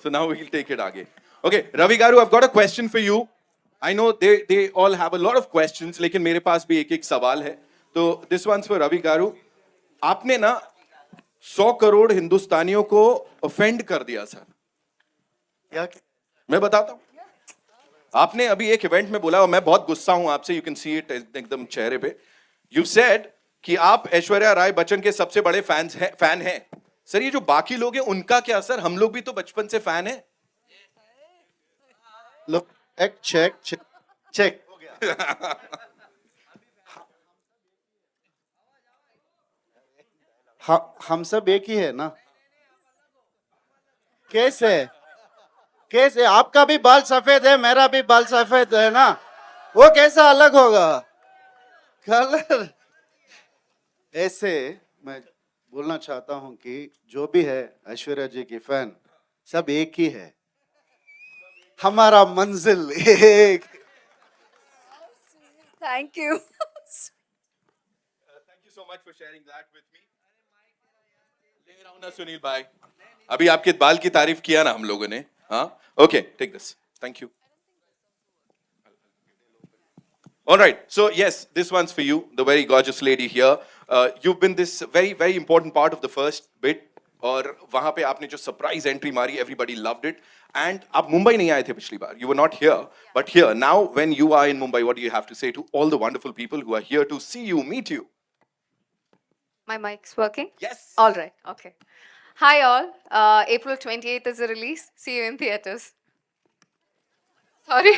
So now we'll take it aage. Okay, Ravi Garu, I've got a question for you. I know they all have a lot of questions, लेकिन मेरे पास भी एक सवाल है. तो this one's for Ravi Garu. आपने ना 100 करोड़ हिंदुस्तानियों को ऑफेंड कर दिया सर. क्या? मैं बताता हूँ. आपने अभी एक इवेंट में बोला और मैं बहुत गुस्सा हूं आपसे. यू कैन सी इट एकदम चेहरे पे. यू सेड कि आप ऐश्वर्या राय बच्चन के सबसे बड़े फैन हैं. सर ये जो बाकी लोग हैं उनका क्या सर? हम लोग भी तो बचपन से फैन हैं. Look, check. हो गया. हम सब एक ही है ना. कैसे आपका भी बाल सफेद है, मेरा भी बाल सफेद है ना. वो कैसा अलग होगा? कलर. ऐसे मैं बोलना चाहता हूं कि जो भी है ऐश्वर्या जी की फैन सब एक ही है. हमारा मंजिल एक. Thank you. Thank you so much for sharing that with me. ले रहा हूं ना सुनील भाई. अभी आपके बाल की तारीफ किया ना हम लोगों ने. हाँ, okay, take this. Thank you. All right, so yes, this one's for you, the very gorgeous lady here. You've been this very, very important part of the first bit. और वहां पे आपने जो सरप्राइज एंट्री मारी, everybody loved it. And आप मुंबई नहीं आए थे पिछली बार. You were not here, but here now, when you are in Mumbai, what do you have to say to all the wonderful people who are here to see you, meet you? My mic's working? Yes. All right, okay. Hi all. April 28th is the release. See you in theaters. Sorry.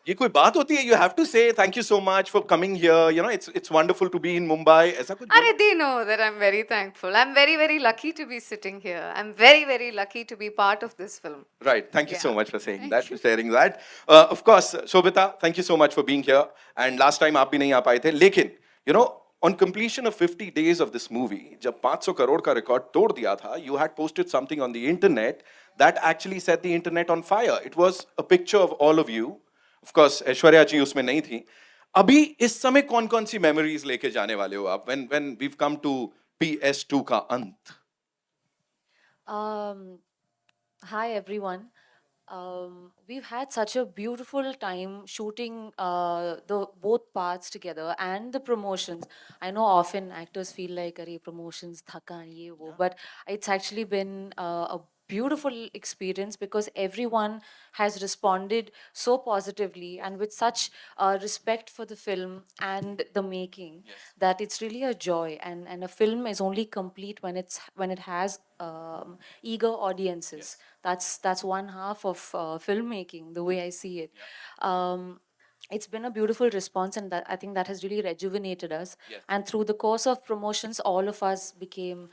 ये कोई बात होती है? You have to say thank you so much for coming here. You know, it's wonderful to be in Mumbai. ऐसा कुछ Are they know that I'm very thankful. I'm very, very lucky to be sitting here. I'm very, very lucky to be part of this film. Right. Thank you so Yeah. much for saying Thank that, you. for sharing that. Of course, Shobita, thank you so much for being here. And last time आप भी नहीं आ पाए थे. लेकिन, you know, on completion of 50 days of this movie, जब 500 करोड़ का record तोड़ दिया था, you had posted something on the internet that actually set the internet on fire. It was a picture of all of you. Of course, Aishwarya जी उसमें नहीं थी. अभी इस समय कौन-कौन सी मेमोरीज लेके जाने वाले हो आप? When we've come to PS2 का अंत. Hi everyone. We've had such a beautiful time shooting the both parts together and the promotions. I know often actors feel like "Arey promotions thakan ye wo," but it's actually been a beautiful experience because everyone has responded so positively and with such respect for the film and the making that it's really a joy. And a film is only complete when it has eager audiences. That's one half of filmmaking, the way I see it. It's been a beautiful response, and I think that has really rejuvenated us. Yes. And through the course of promotions, all of us became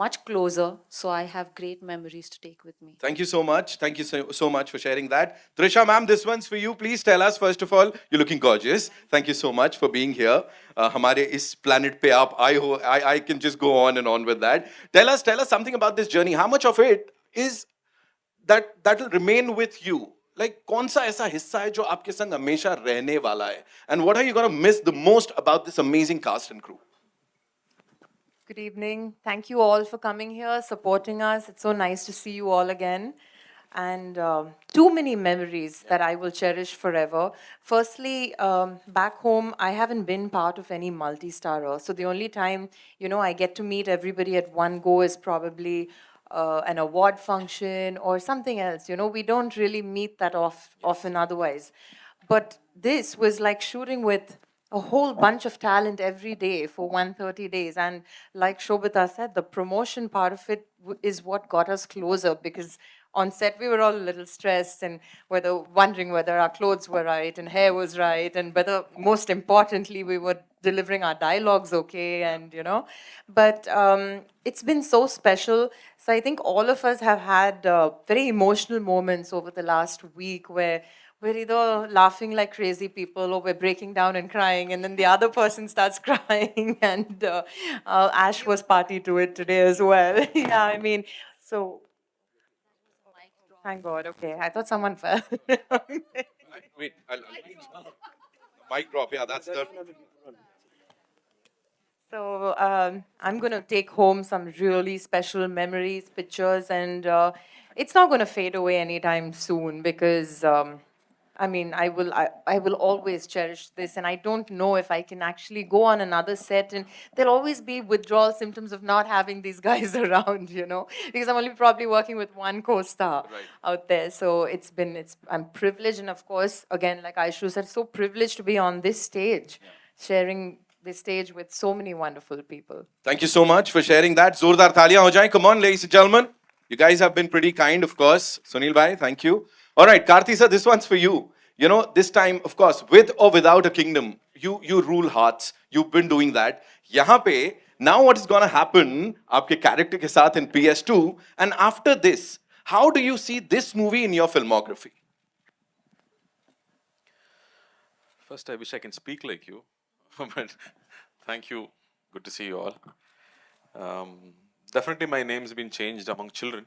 much closer. So I have great memories to take with me. Thank you so much. Thank you so much for sharing that. Trisha ma'am, this one's for you. Please tell us, first of all, you're looking gorgeous. Thank you so much for being here. हमारे इस planet पे आप आए हो. I can just go on and on with that. Tell us something about this journey. How much of it is that will remain with you? Like कौन सा ऐसा हिस्सा है जो आपके संग हमेशा रहने वाला है? And what are you going to miss the most about this amazing cast and crew? Good evening. Thank you all for coming here, supporting us. It's so nice to see you all again. And too many memories that I will cherish forever. Firstly, back home, I haven't been part of any multi-starrer. So the only time, I get to meet everybody at one go is probably an award function or something else. We don't really meet that often otherwise. But this was like shooting with a whole bunch of talent every day for 130 days. And like Shobita said, the promotion part of it is what got us closer, because on set we were all a little stressed and wondering whether our clothes were right and hair was right, and whether, most importantly, we were delivering our dialogues okay, and but it's been so special. So I think all of us have had very emotional moments over the last week where we're either laughing like crazy people or we're breaking down and crying, and then the other person starts crying, and Ash was party to it today as well. Yeah, I mean, so thank God. Okay, I thought someone fell. Wait, mic drop. Yeah, that's the. So I'm going to take home some really special memories, pictures, and it's not going to fade away anytime soon because I mean, I will always cherish this, and I don't know if I can actually go on another set, and there'll always be withdrawal symptoms of not having these guys around, you know, because I'm only probably working with one co-star out there. So I'm privileged, and of course, again, like Aishu said, so privileged to be on this stage, sharing this stage with so many wonderful people. Thank you so much for sharing that. Zordar thaliyan ho jaye. Come on, ladies and gentlemen. You guys have been pretty kind, of course. Sunil bhai, thank you. All right, Karthi sir, this one's for you. You know, this time, of course, with or without a kingdom, you rule hearts. You've been doing that. Yahan pe, now what is gonna happen आपके character के साथ in PS2, and after this, how do you see this movie in your filmography? First, I wish I can speak like you, but thank you. Good to see you all. Definitely, my name's been changed among children.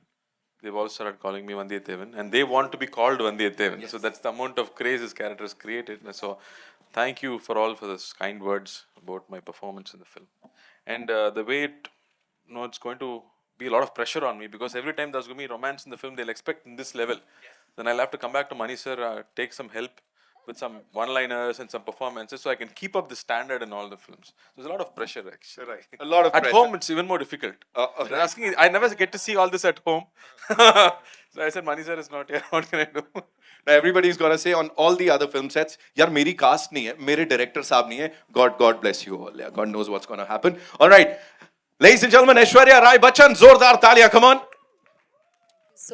They've all started calling me Vandiyathevan, and they want to be called Vandiyathevan. Yes. So that's the amount of craze this character has created. So, thank you for all for those kind words about my performance in the film. And the way it, it's going to be a lot of pressure on me because every time there's going to be romance in the film, they'll expect in this level. Then I'll have to come back to Mani sir, take some help with some one-liners and some performances so I can keep up the standard in all the films. There's a lot of pressure actually. Right. A lot of At pressure. home, it's even more difficult. They're asking, I never get to see all this at home. So I said, Mani sir is not here. What can I do? Now everybody's gonna say on all the other film sets, यार मेरी cast नहीं है, मेरे director साहब नहीं है. God bless you all. Yeah, God knows what's gonna happen. All right, ladies and gentlemen, Aishwarya Rai Bachchan, जोरदार तालियां, come on.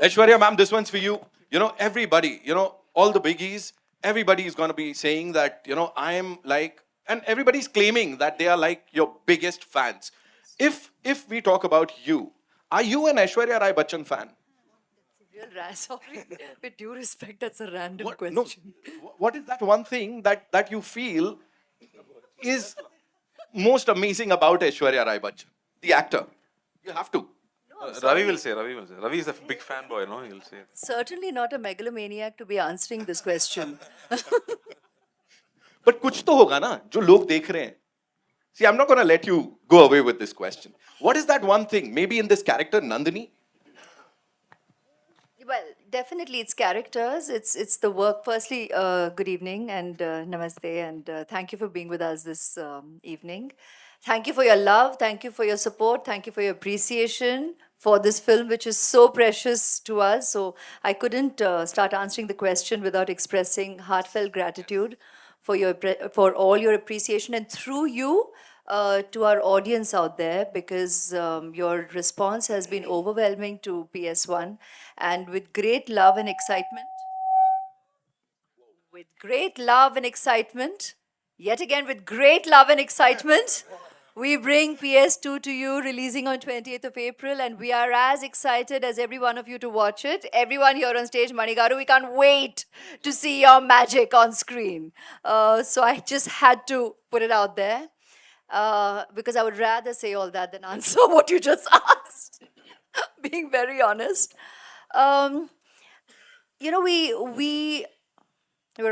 Aishwarya ma'am, this one's for you. You know, everybody, you know, all the biggies, everybody is gonna be saying that, you know, I am like, and everybody's claiming that they are like your biggest fans. If we talk about you, are you an Aishwarya Rai Bachchan fan? Sorry, with due respect, that's a random No, question. what is that one thing that you feel is most amazing about Aishwarya Rai Bachchan, the actor? You have to. Ravi will say. Ravi is a big fanboy, no? He'll say. Certainly not a megalomaniac to be answering this question. But कुछ तो होगा ना जो लोग देख रहे हैं. See, I'm not going to let you go away with this question. What is that one thing? Maybe in this character, Nandini? Well, definitely it's characters. It's the work. Firstly, good evening and namaste, and thank you for being with us this evening. Thank you for your love. Thank you for your support. Thank you for your appreciation for this film, which is so precious to us. So I couldn't start answering the question without expressing heartfelt gratitude for all your appreciation, and through you to our audience out there, because your response has been overwhelming to PS1, and with great love and excitement, yet again with great love and excitement, we bring PS2 to you, releasing on 28th of April, and we are as excited as every one of you to watch it. Everyone here on stage, Manigaru, we can't wait to see your magic on screen. So I just had to put it out there. Because I would rather say all that than answer what you just asked, being very honest. You know, we're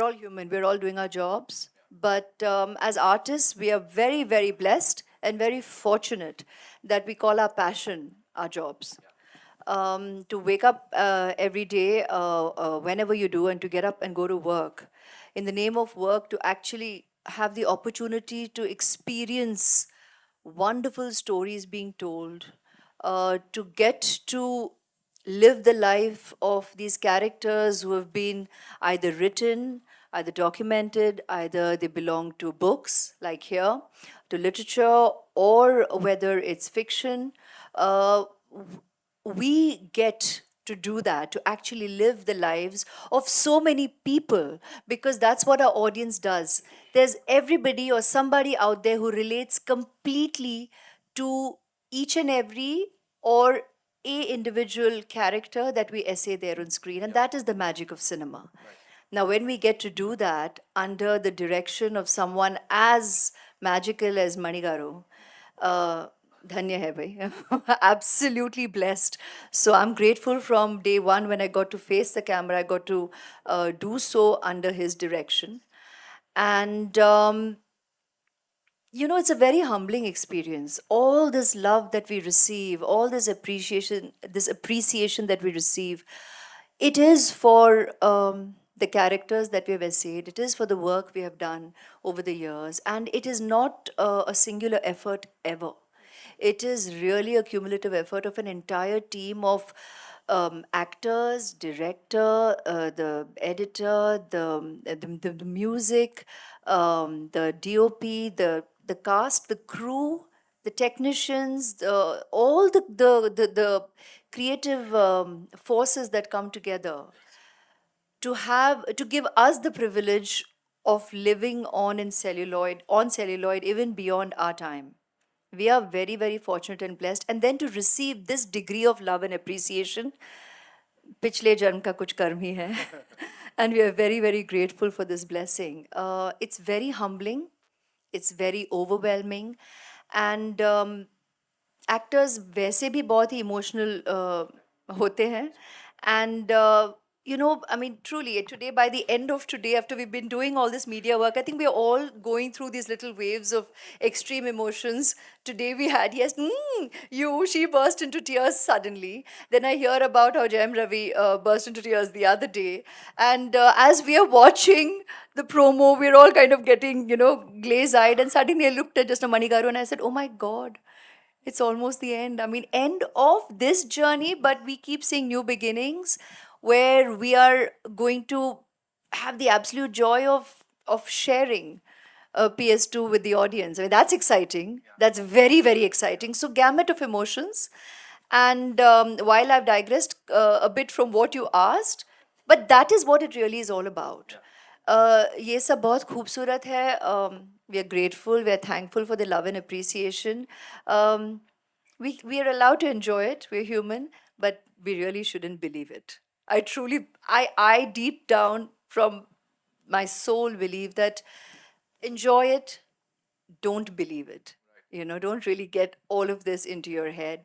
all human. We're all doing our jobs. But as artists, we are very, very blessed and very fortunate that we call our passion our jobs. To wake up every day, whenever you do, and to get up and go to work. In the name of work, to actually have the opportunity to experience wonderful stories being told, to get to live the life of these characters who have been either written, either documented, either they belong to books, like here, to literature, or whether it's fiction. We get to do that, to actually live the lives of so many people, because that's what our audience does. There's everybody or somebody out there who relates completely to each and every or a individual character that we essay there on screen, and that is the magic of cinema. Now, when we get to do that under the direction of someone as magical as Manigaru, Dhanya hai bhai. Absolutely blessed. So I'm grateful from day one when I got to face the camera. I got to do so under his direction. And you know, it's a very humbling experience. All this love that we receive, all this appreciation that we receive, it is for the characters that we have essayed, it is for the work we have done over the years, and it is not a singular effort ever. It is really a cumulative effort of an entire team of actors, director, the editor, the music, the DOP, the cast, the crew, the technicians, all the creative forces that come together to give us the privilege of living on celluloid even beyond our time. We are very, very fortunate and blessed, and then to receive this degree of love and appreciation, पिछले जन्म का कुछ कर्म ही है. And we are very, very grateful for this blessing. It's very humbling, it's very overwhelming, and actors वैसे भी बहुत ही emotional होते हैं. And you know, I mean, truly, today, by the end of today, after we've been doing all this media work, I think we're all going through these little waves of extreme emotions. Today, we had, yes, she burst into tears suddenly. Then I hear about how Jayam Ravi burst into tears the other day. And as we are watching the promo, we're all kind of getting, you know, glaze eyed. And suddenly I looked at just a Manigaru and I said, oh my God, it's almost the end. I mean, end of this journey, but we keep seeing new beginnings where we are going to have the absolute joy of sharing PS2 with the audience. I mean, that's exciting. That's very, very exciting. So, gamut of emotions. And while I've digressed a bit from what you asked, but that is what it really is all about. ये सब बहुत खूबसूरत है. We are grateful, we are thankful for the love and appreciation. We are allowed to enjoy it, we're human, but we really shouldn't believe it. I deep down from my soul believe that enjoy it, don't believe it. You know, don't really get all of this into your head.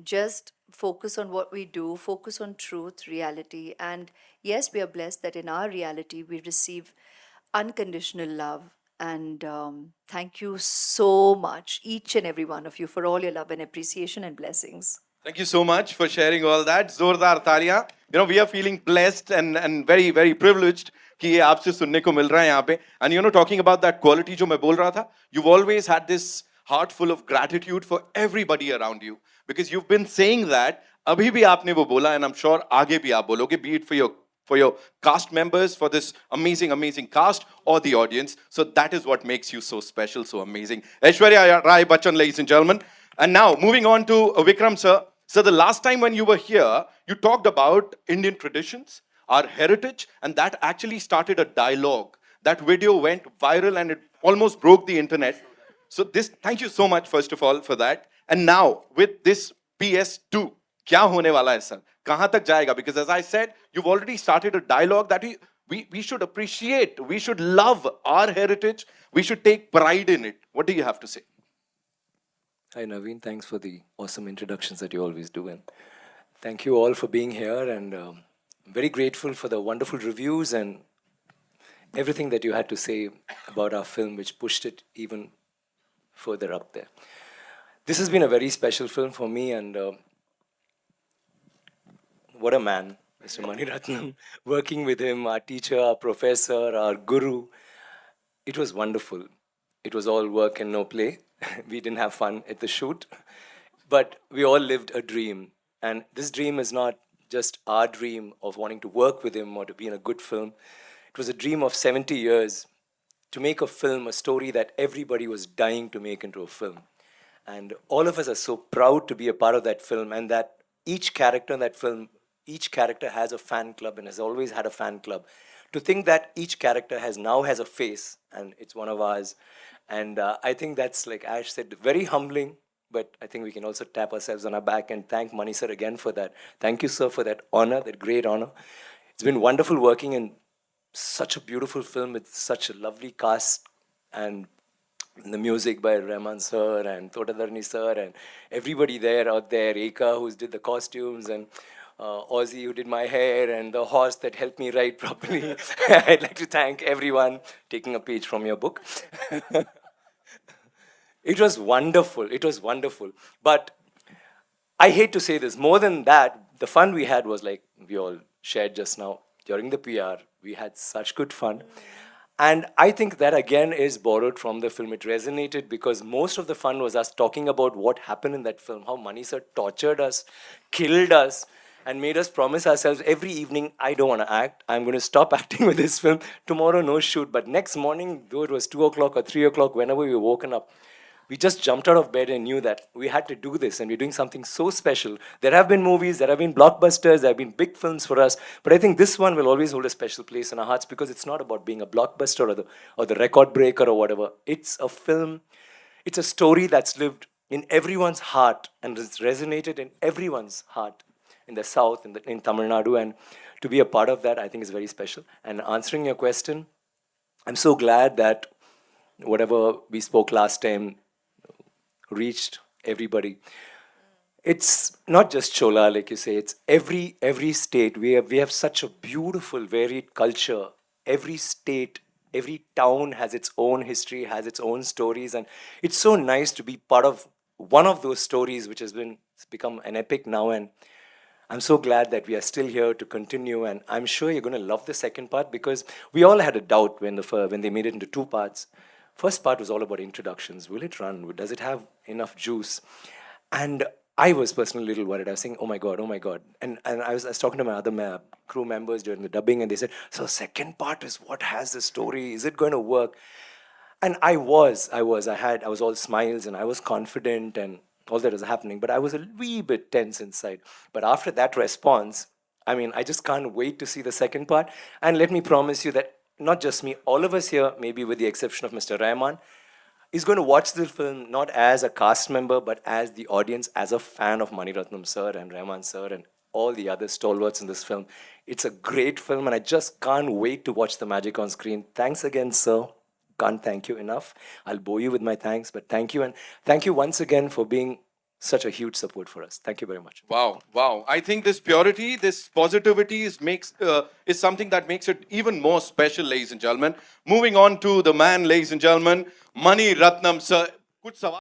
Just focus on what we do, focus on truth, reality. And yes, we are blessed that in our reality we receive unconditional love. And thank you so much, each and every one of you, for all your love and appreciation and blessings. Thank you so much for sharing all that. Zordar Talia. You know, we are feeling blessed and very, very privileged कि ये आपसे सुनने को मिल रहा है यहाँ पे. And you know, talking about that quality जो मैं बोल रहा था, you've always had this heart full of gratitude for everybody around you. Because you've been saying that, अभी भी आपने वो बोला, and I'm sure आगे भी आप बोलोगे, be it for your cast members, for this amazing, amazing cast, or the audience. So that is what makes you so special, so amazing. Aishwarya Rai Bachchan, ladies and gentlemen. And now, moving on to Vikram, sir. So the last time when you were here, you talked about Indian traditions, our heritage, and that actually started a dialogue. That video went viral and it almost broke the internet. So thank you so much, first of all, for that. And now, with this PS2, क्या होने वाला है sir? कहाँ तक जाएगा? Because as I said, you've already started a dialogue that we should appreciate, we should love our heritage, we should take pride in it. What do you have to say? Hi Naveen, thanks for the awesome introductions that you always do, and thank you all for being here, and I'm very grateful for the wonderful reviews and everything that you had to say about our film, which pushed it even further up there. This has been a very special film for me, and what a man, Mr. Mani Ratnam. Working with him, our teacher, our professor, our guru, it was wonderful. It was all work and no play. We didn't have fun at the shoot, but we all lived a dream. And this dream is not just our dream of wanting to work with him or to be in a good film. It was a dream of 70 years to make a film, a story that everybody was dying to make into a film. And all of us are so proud to be a part of that film, and that each character in that film, each character has a fan club and has always had a fan club. To think that each character now has a face, and it's one of ours. And I think that's, like Ash said, very humbling, but I think we can also tap ourselves on our back and thank Mani sir again for that. Thank you, sir, for that honor, that great honor. It's been wonderful working in such a beautiful film with such a lovely cast, and the music by Rahman sir and Totadarni sir and everybody out there, Eka who did the costumes, and Ozzy who did my hair, and the horse that helped me write properly. I'd like to thank everyone taking a page from your book. It was wonderful. It was wonderful. But I hate to say this. More than that, the fun we had was like we all shared just now during the PR. We had such good fun. And I think that again is borrowed from the film. It resonated because most of the fun was us talking about what happened in that film, how Mani sir tortured us, killed us, and made us promise ourselves every evening, I don't want to act. I'm going to stop acting with this film. Tomorrow, no shoot. But next morning, though it was 2 o'clock or 3 o'clock, whenever we were woken up, we just jumped out of bed and knew that we had to do this and we're doing something so special. There have been movies, there have been blockbusters, there have been big films for us, but I think this one will always hold a special place in our hearts because it's not about being a blockbuster or the record breaker or whatever. It's a film, it's a story that's lived in everyone's heart and has resonated in everyone's heart in the South, in Tamil Nadu, and to be a part of that, I think is very special. And answering your question, I'm so glad that whatever we spoke last time reached everybody. It's not just Chola, like you say. It's every state. We have such a beautiful, varied culture. Every state, every town has its own history, has its own stories, and it's so nice to be part of one of those stories, which it's become an epic now. And I'm so glad that we are still here to continue, and I'm sure you're going to love the second part because we all had a doubt when they made it into 2 parts. First part was all about introductions. Will it run? Does it have enough juice? And I was personally a little worried. I was saying, oh my God, oh my God. And I was talking to my other crew members during the dubbing, and they said, so second part is what has the story? Is it going to work? And I was all smiles and I was confident and all that was happening, but I was a wee bit tense inside. But after that response, I mean, I just can't wait to see the second part. And let me promise you that not just me, all of us here, maybe with the exception of Mr. Rahman, is going to watch the film not as a cast member, but as the audience, as a fan of Mani Ratnam sir and Rahman sir and all the other stalwarts in this film. It's a great film, and I just can't wait to watch the magic on screen. Thanks again, sir. Can't thank you enough. I'll bore you with my thanks, but thank you. And thank you once again for being such a huge support for us. Thank you very much. Wow, wow. I think this purity, this positivity is something that makes it even more special, ladies and gentlemen. Moving on to the man, ladies and gentlemen, Mani Ratnam sir. Kuch sawal